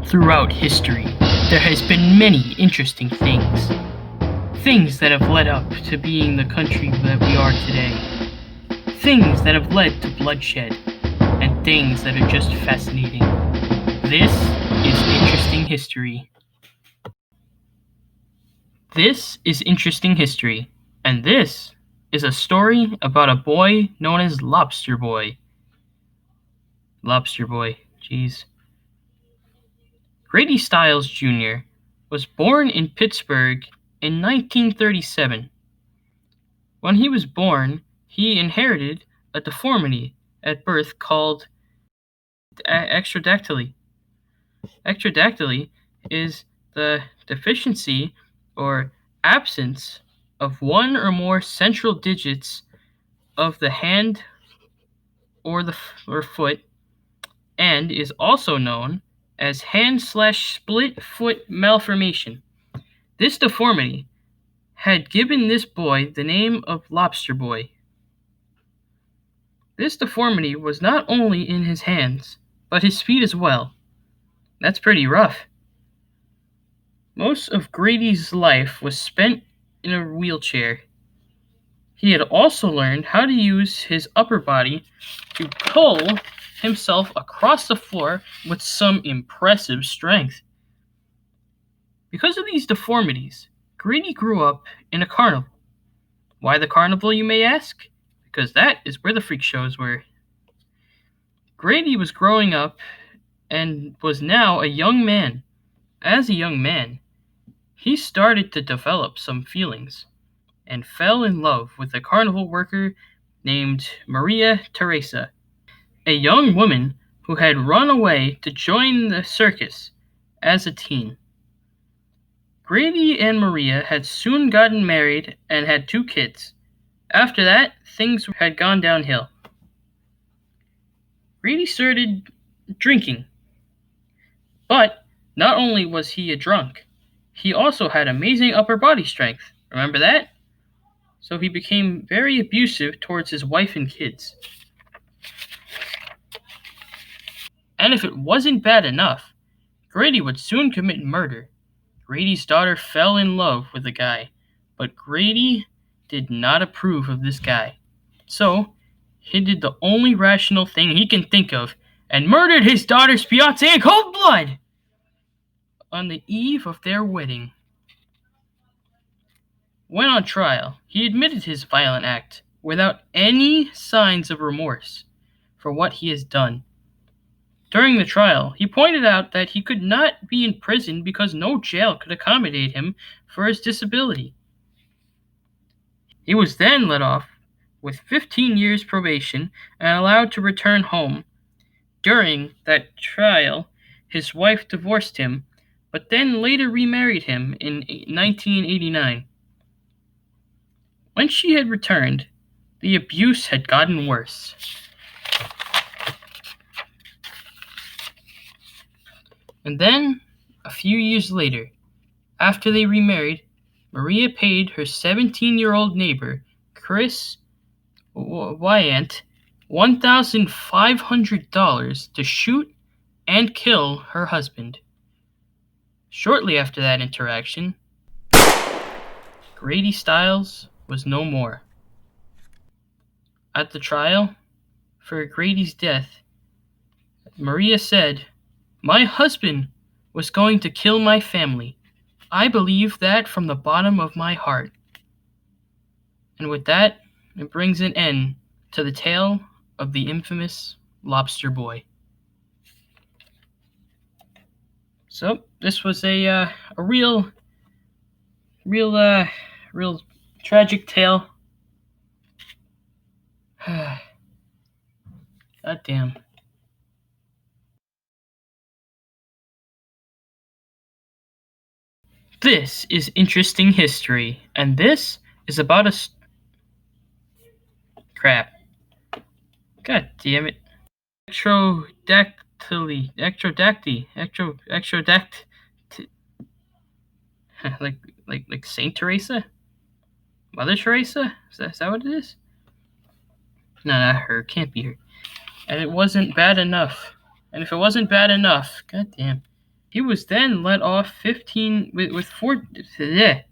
Throughout history, there has been many interesting things. Things that have led up to being the country that we are today. Things that have led to bloodshed. And things that are just fascinating. This is Interesting History. This is Interesting History. And this is a story about a boy known as Lobster Boy. Lobster Boy, jeez. Grady Stiles Jr. was born in Pittsburgh in 1937. When he was born, he inherited a deformity at birth called extradactyly. Extradactyly is the deficiency or absence of one or more central digits of the hand or foot, and is also known as hand/split foot malformation. This deformity had given this boy the name of Lobster Boy. This deformity was not only in his hands, but his feet as well. That's pretty rough. Most of Grady's life was spent in a wheelchair. He had also learned how to use his upper body to pull himself across the floor with some impressive strength. Because of these deformities, Grady grew up in a carnival. Why the carnival, you may ask? Because that is where the freak shows were. Grady was growing up and was now a young man. As a young man, he started to develop some feelings and fell in love with a carnival worker named Maria Teresa, a young woman who had run away to join the circus as a teen. Grady and Maria had soon gotten married and had 2 kids. After that, things had gone downhill. Grady started drinking. But not only was he a drunk, he also had amazing upper body strength. Remember that? So he became very abusive towards his wife and kids. And if it wasn't bad enough, Grady would soon commit murder. Grady's daughter fell in love with the guy, but Grady did not approve of this guy. So he did the only rational thing he can think of and murdered his daughter's fiancé in cold blood on the eve of their wedding. When on trial, he admitted his violent act without any signs of remorse for what he has done. During the trial, he pointed out that he could not be in prison because no jail could accommodate him for his disability. He was then let off with 15 years probation and allowed to return home. During that trial, his wife divorced him, but then later remarried him in 1989. When she had returned, the abuse had gotten worse. And then, a few years later, after they remarried, Maria paid her 17-year-old neighbor, Chris Wyant, $1,500 to shoot and kill her husband. Shortly after that interaction, Grady Stiles was no more. At the trial for Grady's death, Maria said, "My husband was going to kill my family. I believe that from the bottom of my heart." And with that, it brings an end to the tale of the infamous Lobster Boy. So this was a real tragic tale. God damn. This is Interesting History, and this is about a crap. God damn it. Extradactyly. Like Saint Teresa? Mother Teresa? Is that what it is? No, not her. Can't be her. And it wasn't bad enough. And if it wasn't bad enough, god damn, He was then let off 15 with 4 bleh,